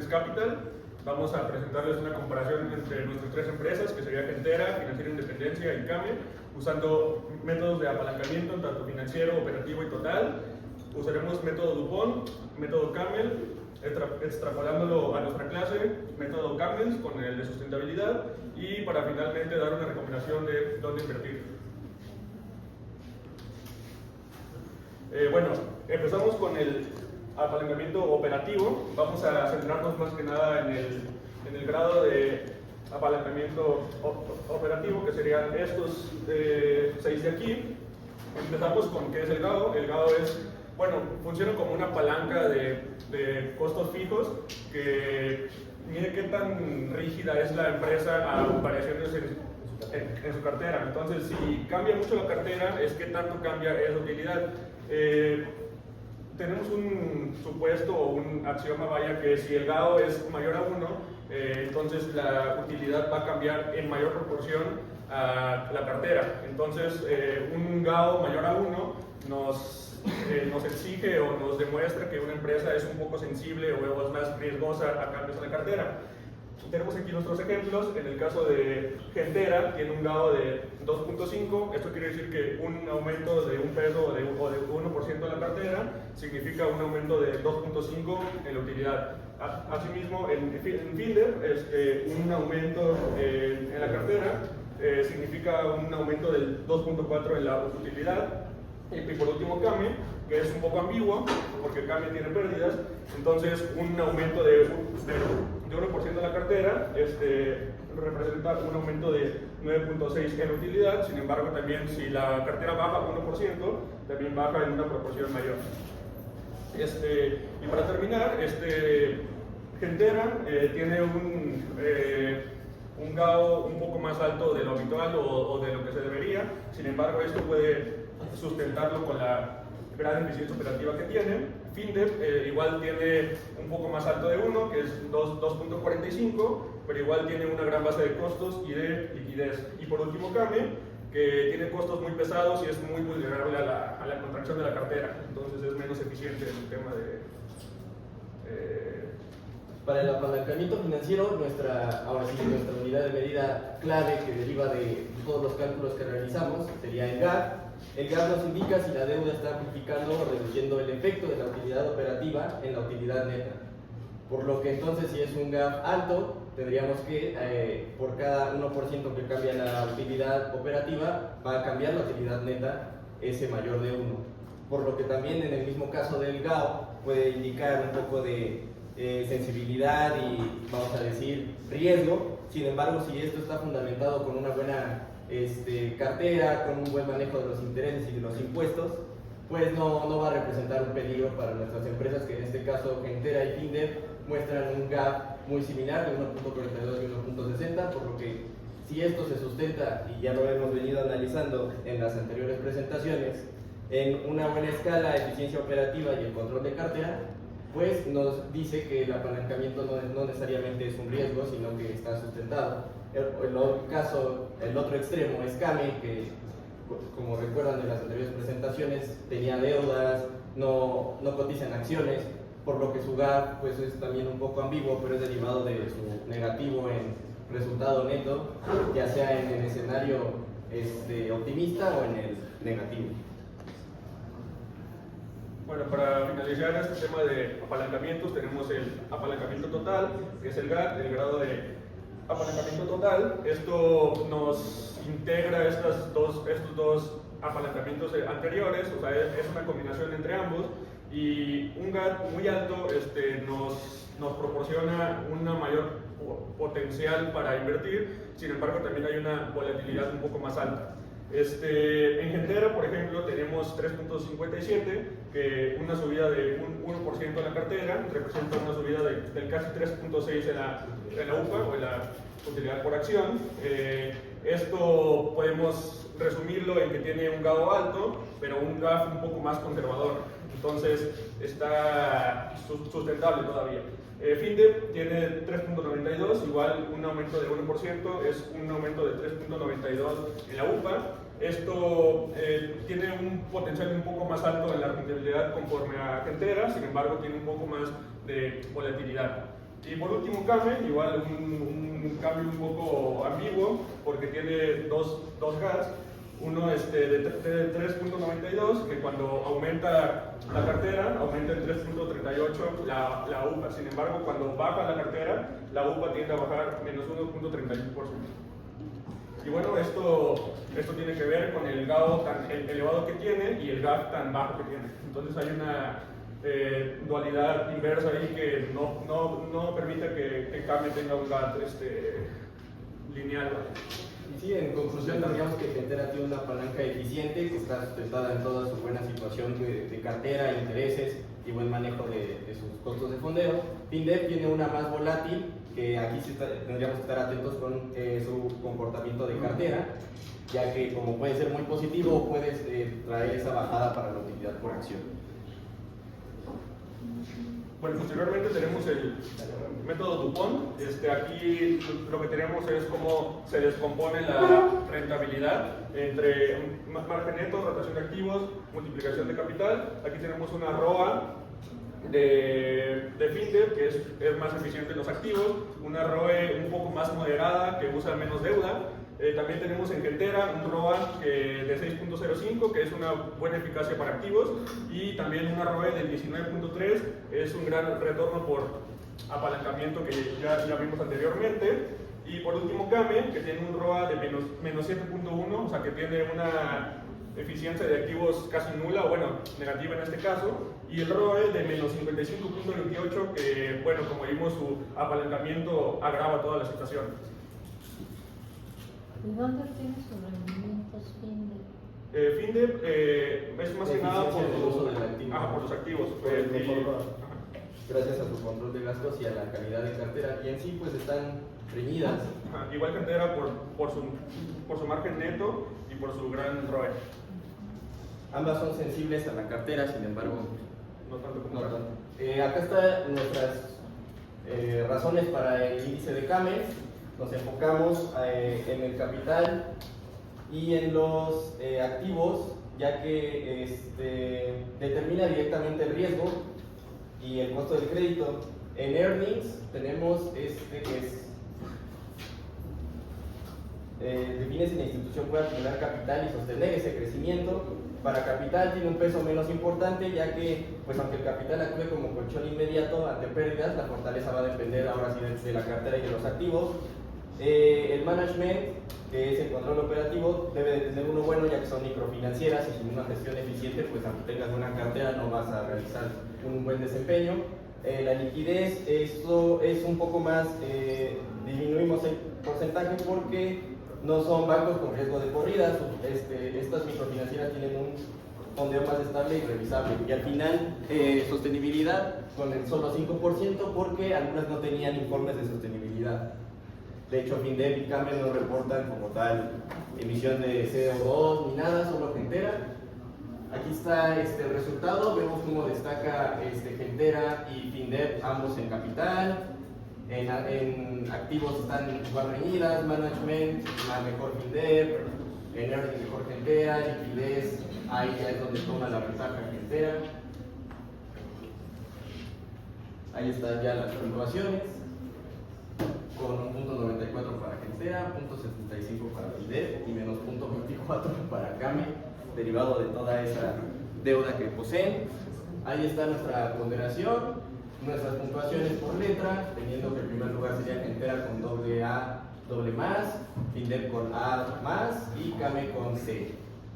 Capital. Vamos a presentarles una comparación entre nuestras tres empresas, que sería Gentera, Financiera Independencia y CAME, usando métodos de apalancamiento, tanto financiero, operativo y total. Usaremos método Dupont, método Camel, extrapolándolo a nuestra clase, método Camels con el de sustentabilidad, y para finalmente dar una recomendación de dónde invertir. Bueno, empezamos con el apalancamiento operativo. Vamos a centrarnos más que nada en el grado de apalancamiento operativo, que serían estos 6 de aquí. Empezamos con qué es el GAO. El GAO es, bueno, funciona como una palanca de costos fijos que mide qué tan rígida es la empresa a variaciones en su cartera. Entonces, si cambia mucho la cartera, es qué tanto cambia esa utilidad. Tenemos un supuesto o un axioma, vaya, que si el GAO es mayor a 1, entonces la utilidad va a cambiar en mayor proporción a la cartera. Entonces, un GAO mayor a 1 nos exige o nos demuestra que una empresa es un poco sensible o es más riesgosa a cambios en la cartera. Tenemos aquí nuestros ejemplos. En el caso de Gentera, tiene un GAO de 2.5. Esto quiere decir que un aumento de un peso o de 1% en la cartera significa un aumento de 2.5 en la utilidad. Asimismo, en Finder, un aumento en la cartera significa un aumento del 2.4 en la utilidad. Y por último, CAME, que es un poco ambiguo, porque CAME tiene pérdidas. Entonces, un aumento de 1% en la cartera representa un aumento de 9.6 en utilidad. Sin embargo, también si la cartera baja 1%, también baja en una proporción mayor. Y para terminar, Gentera tiene un GAO un poco más alto de lo habitual o de lo que se debería. Sin embargo, esto puede sustentarlo con la gran eficiencia operativa que tiene. Finder igual tiene un poco más alto de 1, que es 2.45, pero igual tiene una gran base de costos y de liquidez. Y por último, CAME, que tiene costos muy pesados y es muy vulnerable a la contracción de la cartera. Entonces es menos eficiente en el tema de... Para el apalancamiento financiero, nuestra unidad de medida clave que deriva de todos los cálculos que realizamos sería el GAP. El GAP nos indica si la deuda está amplificando o reduciendo el efecto de la utilidad operativa en la utilidad neta. Por lo que entonces, si es un GAP alto, tendríamos que, por cada 1% que cambia la utilidad operativa, va a cambiar la utilidad neta ese mayor de 1. Por lo que también en el mismo caso del GAO puede indicar un poco de sensibilidad y, vamos a decir, riesgo. Sin embargo, si esto está fundamentado con una buena cartera, con un buen manejo de los intereses y de los impuestos, pues no va a representar un peligro para nuestras empresas, que en este caso Gentera y Finder muestran un gap muy similar de 1.42 y 1.60, por lo que si esto se sustenta, y ya lo hemos venido analizando en las anteriores presentaciones, en una buena escala, eficiencia operativa y el control de cartera, pues nos dice que el apalancamiento no necesariamente es un riesgo, sino que está sustentado. El otro extremo es CAME, que, como recuerdan de las anteriores presentaciones, tenía deudas, no cotiza en acciones, por lo que su GAP pues, es también un poco ambiguo, pero es derivado de su negativo en resultado neto, ya sea en el escenario optimista o en el negativo. Bueno, para finalizar este tema de apalancamientos, tenemos el apalancamiento total, que es el GAT, el grado de apalancamiento total. Esto nos integra estos dos apalancamientos anteriores, o sea, es una combinación entre ambos, y un GAT muy alto nos proporciona una mayor potencial para invertir. Sin embargo, también hay una volatilidad un poco más alta. En Gentera, por ejemplo, tenemos 3.57, que una subida de un 1% en la cartera representa una subida del casi 3.6 en la UPA o en la utilidad por acción. Esto podemos resumirlo en que tiene un GAO alto, pero un GAF un poco más conservador. Entonces está sustentable todavía. Finder tiene 3.92, igual un aumento de 1%, es un aumento de 3.92 en la UPA. Esto tiene un potencial un poco más alto en la rentabilidad conforme a Gentera, sin embargo tiene un poco más de volatilidad. Y por último, CAME, igual un cambio un poco ambiguo, porque tiene dos gas. Uno de 3.92, que cuando aumenta la cartera, aumenta en 3.38 la UPA. Sin embargo, cuando baja la cartera, la UPA tiende a bajar menos 1.31%. Y bueno, esto tiene que ver con el GAO tan elevado que tiene y el GAP tan bajo que tiene. Entonces hay una dualidad inversa ahí que no permite que CAME tenga un GAP lineal. Sí, en conclusión, tendríamos que Gentera tiene una palanca eficiente que está sustentada en toda su buena situación de cartera, intereses y buen manejo de sus costos de fondeo. FinDev tiene una más volátil, que aquí sí tendríamos que estar atentos con su comportamiento de cartera, ya que como puede ser muy positivo, puede traer esa bajada para la utilidad por acción. Bueno, posteriormente tenemos el método Dupont. Aquí lo que tenemos es cómo se descompone la rentabilidad entre margen neto, rotación de activos, multiplicación de capital. Aquí tenemos una ROA de FinDev, que es más eficiente en los activos, una ROE un poco más moderada, que usa menos deuda. También tenemos en Gentera un ROA de 6.05, que es una buena eficacia para activos, y también una ROE del 19.3, es un gran retorno por apalancamiento que ya vimos anteriormente. Y por último CAME, que tiene un ROA de menos 7.1, o sea que tiene una eficiencia de activos casi nula, o bueno, negativa en este caso, y el ROE de menos 55.28, que bueno, como vimos, su apalancamiento agrava toda la situación. ¿Y dónde tiene sus rendimientos FinDev? FinDev es más que nada por los activos. Gracias a su control de gastos y a la calidad de cartera. Y en sí, pues están reñidas. Igual Gentera por su margen neto y por su gran ROE. Ambas son sensibles a la cartera, sin embargo, No tanto como no tanto. Acá están nuestras razones para el índice de CAME. Nos enfocamos en el capital y en los activos, ya que determina directamente el riesgo y el costo del crédito. En earnings tenemos que define si la institución puede acumular capital y sostener ese crecimiento. Para capital tiene un peso menos importante, ya que pues aunque el capital actúe como colchón inmediato ante pérdidas, la fortaleza va a depender ahora sí de la cartera y de los activos. El management, que es el control operativo, debe de tener uno bueno, ya que son microfinancieras y sin una gestión eficiente, pues aunque tengas buena cartera no vas a realizar un buen desempeño. La liquidez, esto es un poco más, disminuimos el porcentaje porque no son bancos con riesgo de corridas. Estas microfinancieras tienen un fondeo más estable y revisable. Y al final, sostenibilidad con el solo 5% porque algunas no tenían informes de sostenibilidad. De hecho, FinDev y CAME no reportan como tal emisión de CO2 ni nada, solo Gentera. Aquí está el resultado, vemos cómo destaca Gentera y FinDev ambos en capital. En activos están igual reñidas, management, mejor FinDev, en earnings mejor Gentera, liquidez, ahí ya es donde toma la ventaja Gentera. Ahí están ya las puntuaciones, con un .94 para Gentera, .75 para FinDev y menos .24 para CAME, derivado de toda esa deuda que poseen. Ahí está nuestra ponderación, nuestras puntuaciones por letra, teniendo que el primer lugar sería Gentera con AA+, FinDev con A+, y CAME con C.